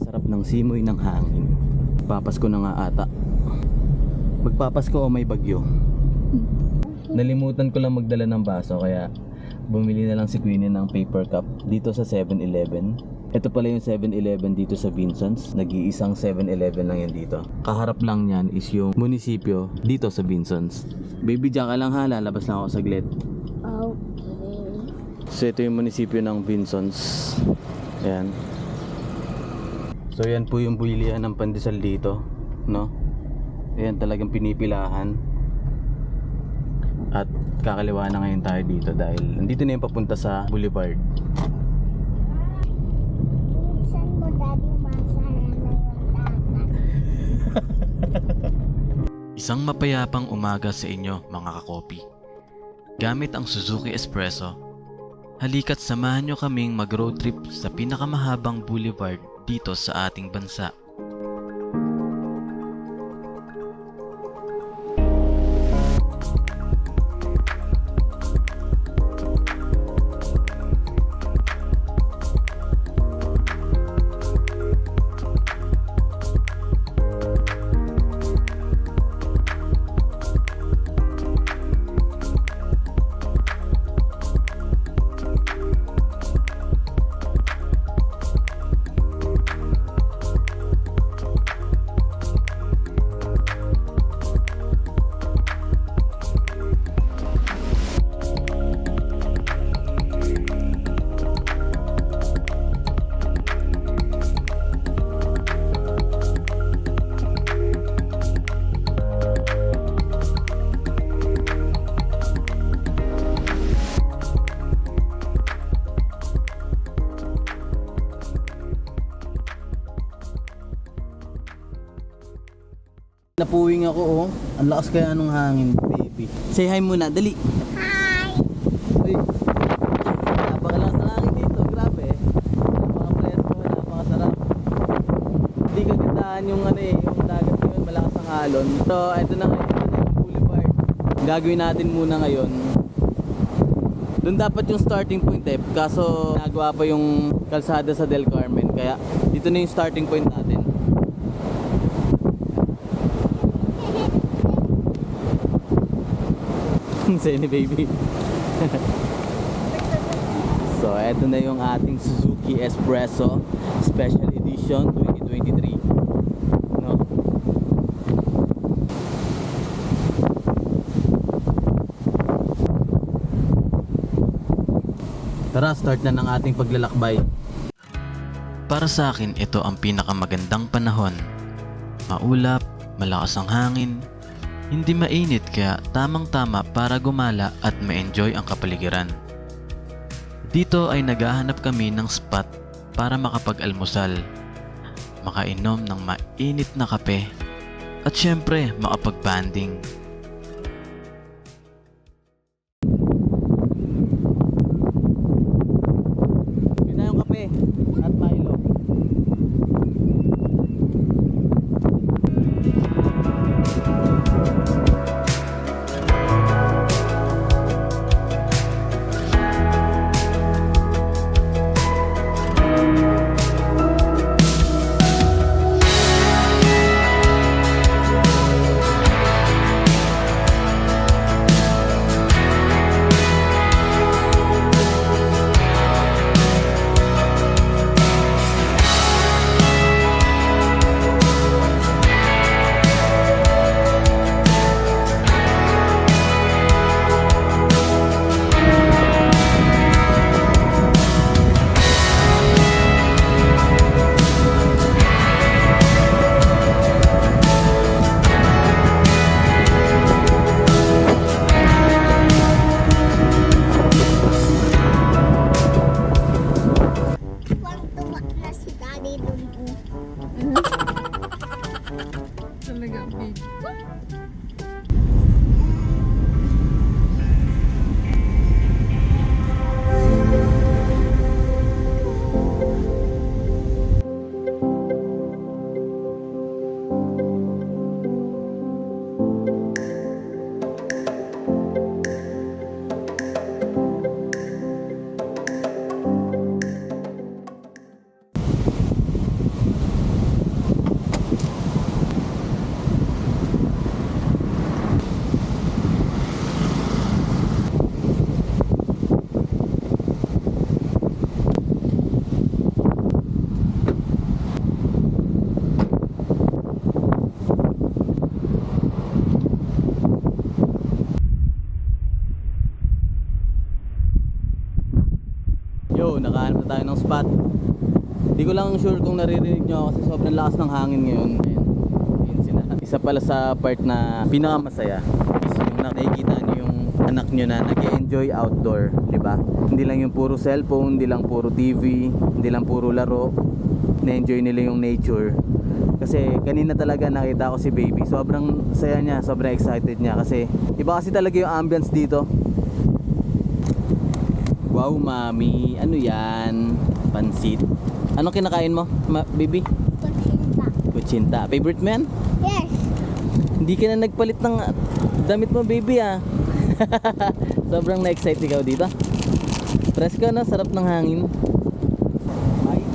Sarap ng simoy ng hangin. Papasko na nga ata. Magpapasko o may bagyo. Nalimutan ko lang magdala ng baso kaya bumili na lang si Queenie ng paper cup dito sa 7-Eleven. Ito pala yung 7-Eleven dito sa Vincent's. Nag-iisang 7-Eleven lang yan dito. Kaharap lang yan is yung munisipyo dito sa Vincent's. Baby, dyan ka lang ha. Lalabas lang ako saglit. Okay. So ito yung munisipyo ng Vincent's. Ayan. So yan po yung bilihan ng pandesal dito, no? Ayan, talagang pinipilahan. At kakaliwa na ngayon tayo dito dahil nandito na yung papunta sa Boulevard. Minsan mo daddy masara na yung dagat. Isang mapayapang umaga sa inyo mga kakopi. Gamit ang Suzuki Espresso, halika't samahan nyo kaming mag-road trip sa pinakamahabang boulevard dito sa ating bansa. Napuwing ako oh. Ang lakas kaya nung hangin, baby. Say hi muna, dali. Hi! Uy. Napakalakas ng hangin dito, grabe. Napaka-presko, napakasarap. Hindi kagandahan yung yung dagat ngayon, malakas ang alon. So, ito na ngayon, ito na yung boulevard. Gagawin natin muna ngayon. Doon dapat yung starting point kaso nagawa pa yung kalsada sa Del Carmen. Kaya dito na yung starting point natin. Seni baby. So, eto na yung ating Suzuki Espresso Special Edition 2023. No? Tara, start na ng ating paglalakbay. Para sa akin, ito ang pinakamagandang panahon. Maulap, malakas ang hangin, hindi mainit kaya tamang-tama para gumala at ma-enjoy ang kapaligiran. Dito ay naghahanap kami ng spot para makapag-almusal, makainom ng mainit na kape, at syempre makapag-banding. Yun na yung kape at Milo. Tuwang-tuwa na si daddy dun. Talaga, babe. spot. Hindi ko lang sure kung naririnig nyo kasi sobrang lakas ng hangin ngayon. Ayun sila. Isa pala sa part na pinakamasaya is yung nakikita nyo yung anak nyo na nag-enjoy outdoor, di ba? Hindi lang yung puro cellphone, hindi lang puro TV, hindi lang puro laro. Na-enjoy nila yung nature. Kasi kanina talaga nakita ko si baby. Sobrang saya niya, sobrang excited niya kasi iba kasi talaga yung ambience dito. Wow, mami, ano yan? Pansit. Anong kinakain mo, baby? Kutsinta. Kutsinta. Favorite mo yan? Yes. Hindi ka na nagpalit ng damit mo, baby, ah. Sobrang na-excite ikaw dito. Presko, no? Sarap ng hangin. Ay.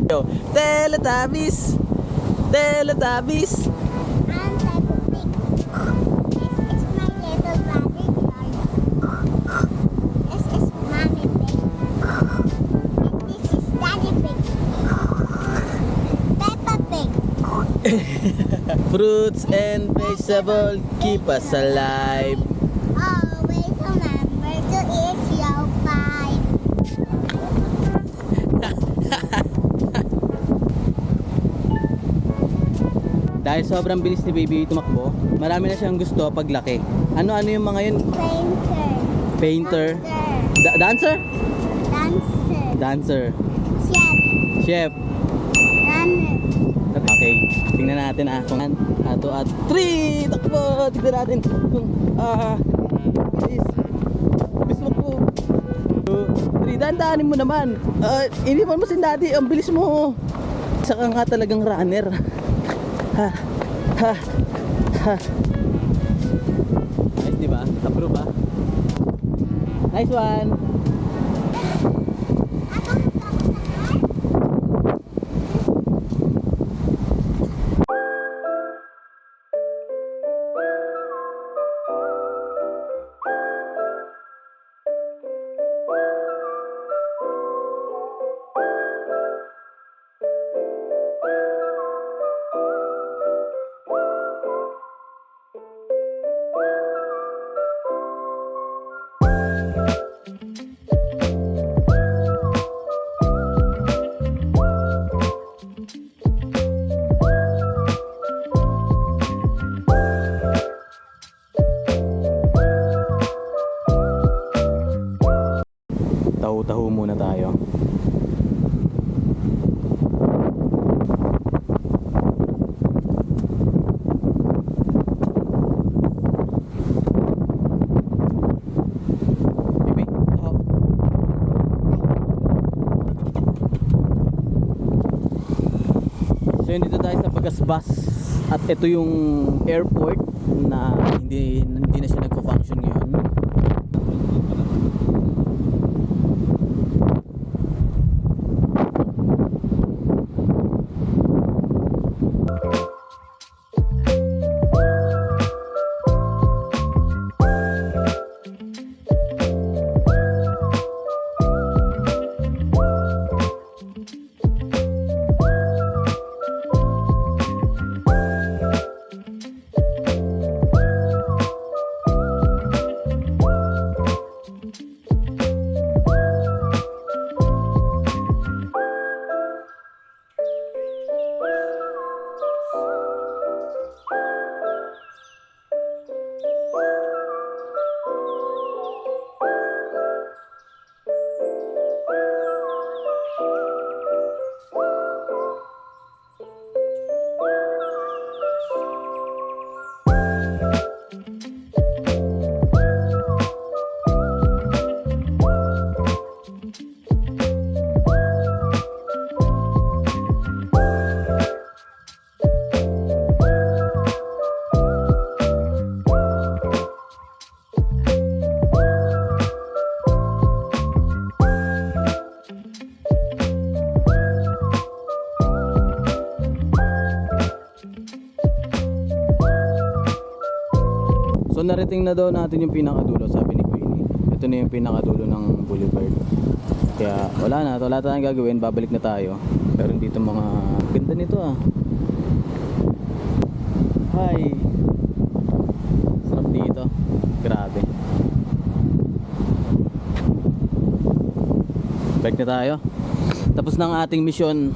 Yo, Teletubbies! Teletubbies! I'm Peppa Pig. This is my little brother George. This is Mommy Pig. And this is Daddy Pig. Peppa Pig. Fruits and vegetables keep us alive. Always remember to eat your pie. Dahil sobrang bilis ni baby tumakbo, marami na siyang gusto paglaki. Ano-ano yung mga yun? Painter. Painter? Doctor. Dancer? Dancer. Dancer. Chef. Chef. Runner. Okay, tingnan natin kung 1, 2, 3, takbo! Tingnan natin kung bilis. Bilis mo po. 2, 3, dandanin mo naman. Iniwan mo si daddy, ang bilis mo. Isa ka nga talagang runner. Ha, ha, ha. Nice, diba? Approve, ba? Nice one. Taho-taho muna tayo. Baby, taho. So yun, dito tayo sa Bagasbas. At ito yung airport na hindi na siya nagko-function ngayon. So narating na daw natin yung pinakadulo, sabi ni Queenie. Ito na yung pinakadulo ng boulevard. Kaya wala tayong gagawin, babalik na tayo. Pero dito mga ganda nito Hi. Sarap dito. Grabe. Balik na tayo. Tapos na ang ating misyon.